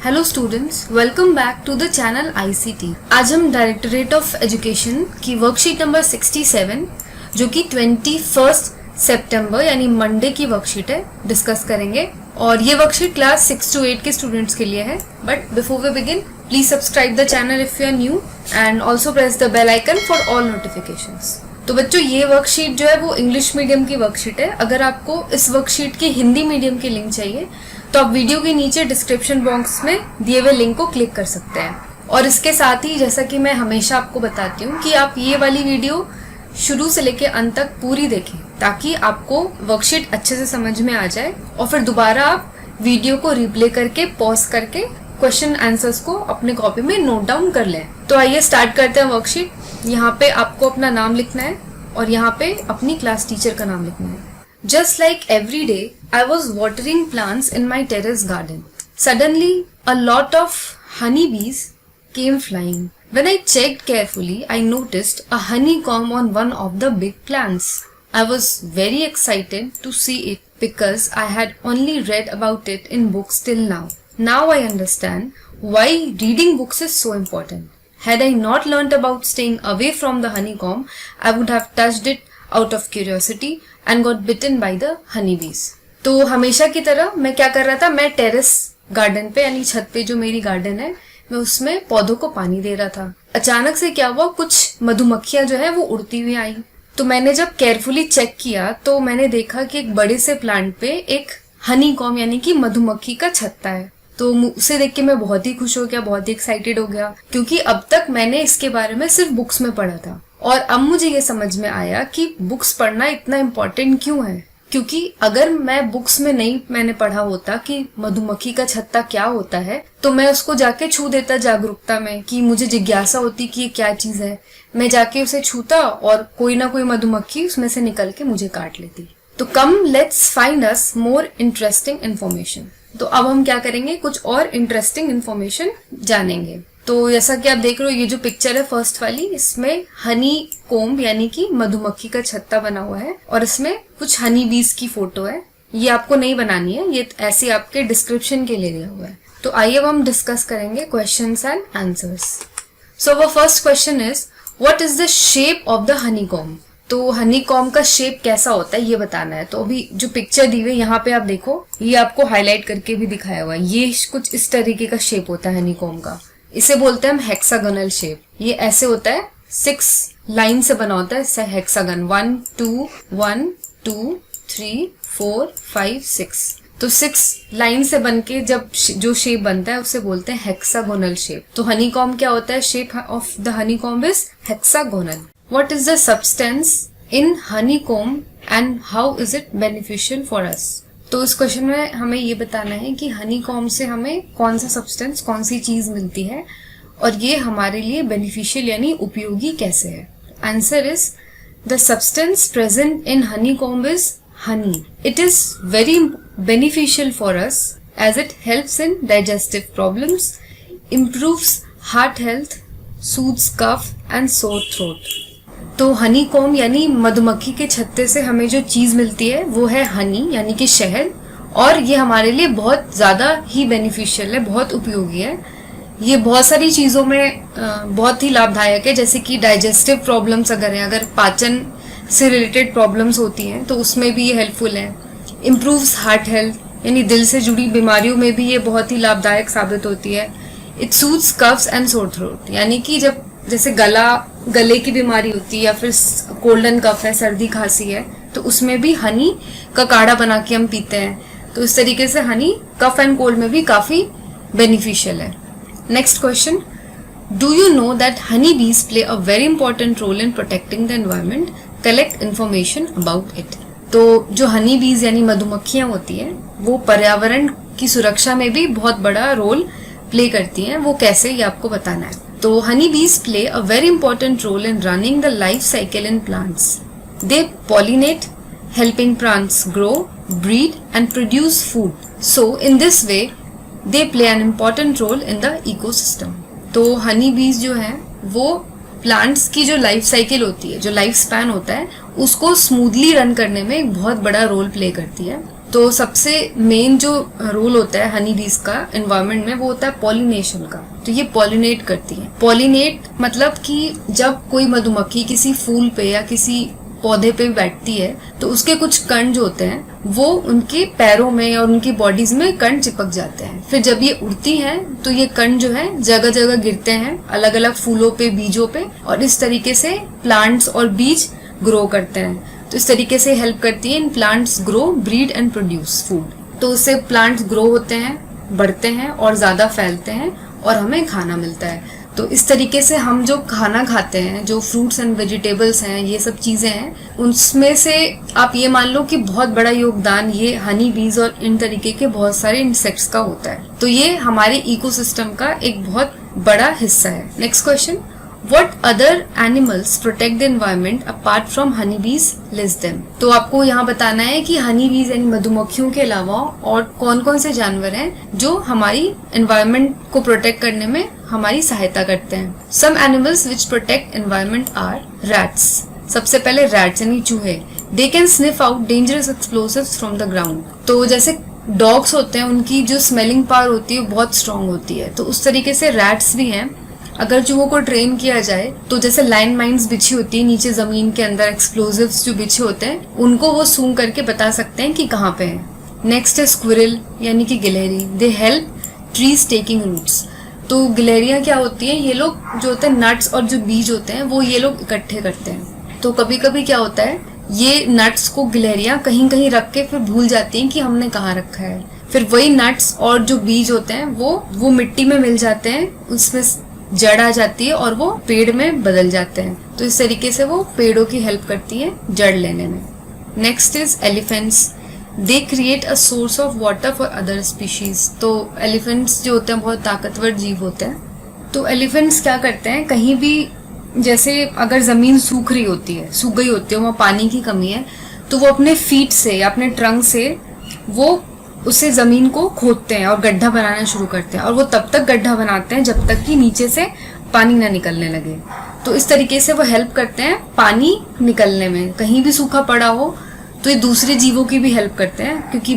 Hello students, welcome back to the channel ICT। आज हम directorate of education की worksheet number 67 जो कि 21 सितंबर यानी मंडे की वर्कशीट है डिस्कस करेंगे। और ये वर्कशीट क्लास 6 to 8 के स्टूडेंट्स के लिए है। But before we begin, please subscribe the channel if you are new and also press the bell icon for all notifications. तो बच्चों, ये वर्कशीट जो है वो इंग्लिश मीडियम की वर्कशीट है। अगर आपको इस वर्कशीट की हिंदी मीडियम की लिंक चाहिए तो आप वीडियो के नीचे डिस्क्रिप्शन बॉक्स में दिए हुए लिंक को क्लिक कर सकते हैं। और इसके साथ ही, जैसा कि मैं हमेशा आपको बताती हूँ, कि आप ये वाली वीडियो शुरू से लेके अंत तक पूरी देखें ताकि आपको वर्कशीट अच्छे से समझ में आ जाए और फिर दोबारा आप वीडियो को रिप्ले करके पॉज करके क्वेश्चन आंसर्स को अपने कॉपी में नोट डाउन कर लें। तो आइए स्टार्ट करते हैं वर्कशीट। यहाँ पे आपको अपना नाम लिखना है और यहाँ पे अपनी क्लास टीचर का नाम लिखना है। Just like every day, I was watering plants in my terrace garden. Suddenly, a lot of honeybees came flying. When I checked carefully, I noticed a honeycomb on one of the big plants. I was very excited to see it because I had only read about it in books till now. Now I understand why reading books is so important. Had I not learnt about staying away from the honeycomb, I would have touched it out of curiosity and got bitten by the honeybees. तो हमेशा की तरह मैं क्या कर रहा था, मैं टेरेस गार्डन पे यानी छत पे जो मेरी गार्डन है, मैं उसमें पौधों को पानी दे रहा था। अचानक से क्या हुआ, कुछ मधुमक्खियां जो है वो उड़ती हुई आई। तो मैंने जब केयरफुली चेक किया तो मैंने देखा कि एक बड़े से प्लांट पे एक हनीकॉम्ब यानी कि मधुमक्खी का छत्ता है। तो उसे देख के मैं बहुत ही खुश हो गया, बहुत ही एक्साइटेड हो गया, क्योंकि अब तक मैंने इसके बारे में सिर्फ बुक्स में पढ़ा था। और अब मुझे ये समझ में आया कि बुक्स पढ़ना इतना इम्पोर्टेंट क्यों है। क्योंकि अगर मैं बुक्स में नहीं मैंने पढ़ा होता कि मधुमक्खी का छत्ता क्या होता है, तो मैं उसको जाके छू देता जागरूकता में, कि मुझे जिज्ञासा होती कि ये क्या चीज है। मैं जाके उसे छूता और कोई ना कोई मधुमक्खी उसमें से निकल के मुझे काट लेती। तो come let's find us more interesting information. तो अब हम क्या करेंगे, कुछ और इंटरेस्टिंग इन्फॉर्मेशन जानेंगे। तो जैसा कि आप देख रहे हो, ये जो पिक्चर है फर्स्ट वाली, इसमें हनी कोम्ब यानी कि मधुमक्खी का छत्ता बना हुआ है और इसमें कुछ हनी बीज की फोटो है। ये आपको नहीं बनानी है, ये ऐसे आपके डिस्क्रिप्शन के लिए दिया हुआ है। तो आइए अब हम डिस्कस करेंगे क्वेश्चंस एंड आंसर्स। सो वो first question is, what is the shape of the honey comb. तो हनी कॉम्ब का शेप कैसा होता है ये बताना है। तो अभी जो पिक्चर दी हुई है यहाँ पे आप देखो, ये आपको हाईलाइट करके भी दिखाया हुआ है। ये कुछ इस तरीके का शेप होता है हनी कॉम्ब का। इसे बोलते हैं हम हेक्सागोनल शेप। ये ऐसे होता है, 6 लाइन से बना होता है हेक्सागन। 1 2 1 2 3 4 5 6। तो 6 लाइन से बन के जब जो शेप बनता है उसे बोलते हैं हेक्सागोनल शेप। तो हनीकॉम्ब क्या होता है, shape of the honeycomb is hexagonal. What is the substance in honeycomb and how is it beneficial for us. तो इस क्वेश्चन में हमें ये बताना है कि हनीकॉम्ब से हमें कौन सा सब्सटेंस, कौन सी चीज मिलती है और ये हमारे लिए बेनिफिशियल यानी उपयोगी कैसे है। Answer is, the substance present in honeycomb is honey. It is very beneficial for us as it helps in digestive problems, improves heart health, soothes cough and sore throat. तो हनी कॉम्ब यानी मधुमक्खी के छत्ते से हमें जो चीज मिलती है वो है हनी यानी कि शहद, और ये हमारे लिए बहुत ज्यादा ही बेनिफिशियल है, बहुत उपयोगी है। ये बहुत सारी चीजों में बहुत ही लाभदायक है, जैसे कि डाइजेस्टिव प्रॉब्लम्स अगर पाचन से रिलेटेड प्रॉब्लम्स होती हैं तो उसमें भी ये हेल्पफुल है। इम्प्रूव्स हार्ट हेल्थ यानी दिल से जुड़ी बीमारियों में भी ये बहुत ही लाभदायक साबित होती है। It suits coughs and sore throat यानी कि जब जैसे गले की बीमारी होती है या फिर कोल्ड एंड कफ है, सर्दी खांसी है, तो उसमें भी हनी का काढ़ा बना के हम पीते हैं। तो इस तरीके से हनी कफ एंड कोल्ड में भी काफी बेनिफिशियल है। Next question, do you know that honey bees play a very important role in protecting the environment, collect information about it. तो जो हनी बीज यानी मधुमक्खियां होती हैं वो पर्यावरण की सुरक्षा में भी बहुत बड़ा रोल प्ले करती हैं। वो कैसे, ये आपको बताना है। तो honey bees play a very important role in running the life cycle in plants. They pollinate, helping plants grow, breed and produce food. So in this way they play an important role in the ecosystem. तो honey बीज जो है वो plants की जो life cycle होती है, जो लाइफ स्पैन होता है, उसको स्मूथली रन करने में एक बहुत बड़ा रोल प्ले करती है। तो सबसे मेन जो रोल होता है हनी बीज का एनवायरनमेंट में वो होता है पॉलिनेशन का। तो ये पॉलिनेट करती है। पॉलिनेट मतलब कि जब कोई मधुमक्खी किसी फूल पे या किसी पौधे पे बैठती है तो उसके कुछ कण जो होते हैं वो उनके पैरों में और उनकी बॉडीज में कण चिपक जाते हैं। फिर जब ये उड़ती हैं तो ये कण जो है जगह जगह गिरते हैं अलग अलग फूलों पे, बीजों पे, और इस तरीके से प्लांट्स और बीज ग्रो करते हैं। तो इस तरीके से हेल्प करती है in plants grow, breed and produce food. तो उससे प्लांट्स ग्रो होते हैं, बढ़ते हैं और ज्यादा फैलते हैं और हमें खाना मिलता है। तो इस तरीके से हम जो खाना खाते हैं, जो फ्रूट्स एंड वेजिटेबल्स हैं, ये सब चीजें हैं, उसमें से आप ये मान लो कि बहुत बड़ा योगदान ये हनी बीज और इन तरीके के बहुत सारे इंसेक्ट्स का होता है। तो ये हमारे इकोसिस्टम का एक बहुत बड़ा हिस्सा है। Next question, What other animals protect the environment apart from honeybees? List them. तो आपको यहाँ बताना है कि हनी बीज यानी मधुमक्खियों के अलावा और कौन कौन से जानवर हैं जो हमारी एनवायरनमेंट को प्रोटेक्ट करने में हमारी सहायता करते हैं। Some animals which protect environment are rats. सबसे पहले rats यानी चूहे। They can sniff out dangerous explosives from the ground. तो जैसे डॉग्स होते हैं उनकी जो स्मेलिंग पावर होती है वो बहुत स्ट्रांग होती है। तो उस तरीके से रैट्स भी हैं। अगर चूहों को ट्रेन किया जाए तो जैसे लाइन माइन्स बिछी होती है नीचे जमीन के अंदर, एक्सप्लोजिव्स जो बिछे होते हैं उनको वो सूंघ करके बता सकते हैं कि कहाँ पे है। नेक्स्ट है स्क्विरल यानी कि गिलहरी। They help trees taking roots. तो गिलहरियां क्या होती हैं, ये लोग जो होते हैं नट्स और जो बीज होते हैं वो ये लोग इकट्ठे करते हैं। तो कभी कभी क्या होता है ये नट्स को गिलहरियां कहीं कहीं रख के फिर भूल जाती हैं कि हमने कहाँ रखा है। फिर वही नट्स और जो बीज होते हैं वो मिट्टी में मिल जाते हैं, उसमें जड़ आ जाती है और वो पेड़ में बदल जाते हैं। तो इस तरीके से वो पेड़ों की हेल्प करती है जड़ लेने में। Next is elephants. They create a source of water for other species. तो एलिफेंट्स जो होते हैं बहुत ताकतवर जीव होते हैं। तो एलिफेंट्स क्या करते हैं, कहीं भी जैसे अगर जमीन सूख गई होती है, वहाँ पानी की कमी है, तो वो अपने फीट से या अपने ट्रंक से वो उससे जमीन को खोदते हैं और गड्ढा बनाना शुरू करते हैं। और वो तब तक गड्ढा बनाते हैं जब तक कि नीचे से पानी ना निकलने लगे। तो इस तरीके से वो हेल्प करते हैं पानी निकलने में। कहीं भी सूखा पड़ा हो तो ये दूसरे जीवों की भी हेल्प करते हैं, क्योंकि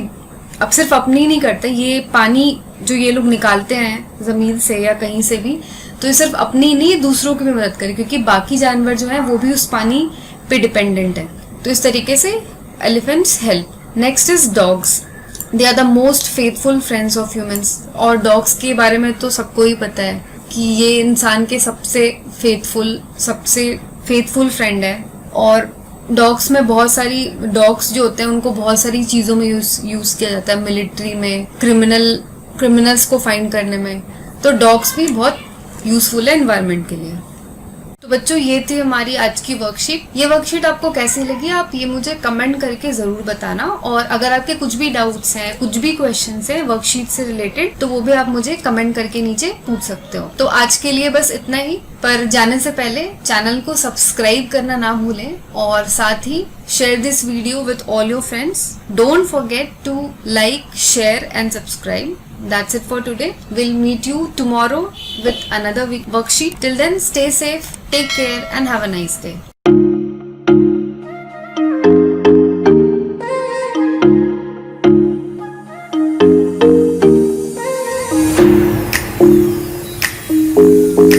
अब सिर्फ अपनी ही नहीं करते, ये पानी जो ये लोग निकालते हैं जमीन से या कहीं से भी, तो ये सिर्फ अपनी ही नहीं दूसरों की भी मदद करे, क्योंकि बाकी जानवर जो है वो भी उस पानी पे डिपेंडेंट है। तो इस तरीके से elephants help. Next is dogs. They are the most faithful friends of humans. और डॉग्स के बारे में तो सबको ही पता है कि ये इंसान के सबसे फेथफुल फ्रेंड है। और डॉग्स में बहुत सारी डॉग्स जो होते हैं उनको बहुत सारी चीज़ों में यूज किया जाता है, मिलिट्री में, क्रिमिनल्स को फाइंड करने में। तो डॉग्स भी बहुत यूजफुल है एनवायरनमेंट के लिए। तो बच्चों ये थी हमारी आज की वर्कशीट। ये वर्कशीट आपको कैसी लगी आप ये मुझे कमेंट करके जरूर बताना। और अगर आपके कुछ भी डाउट्स हैं, कुछ भी क्वेश्चंस हैं वर्कशीट से रिलेटेड, तो वो भी आप मुझे कमेंट करके नीचे पूछ सकते हो। तो आज के लिए बस इतना ही। पर जाने से पहले चैनल को सब्सक्राइब करना ना भूलें और साथ ही share this video with all your friends. Don't forget to like, share and subscribe. That's it for today. We'll meet you tomorrow with another worksheet. Till then, stay safe, take care and have a nice day.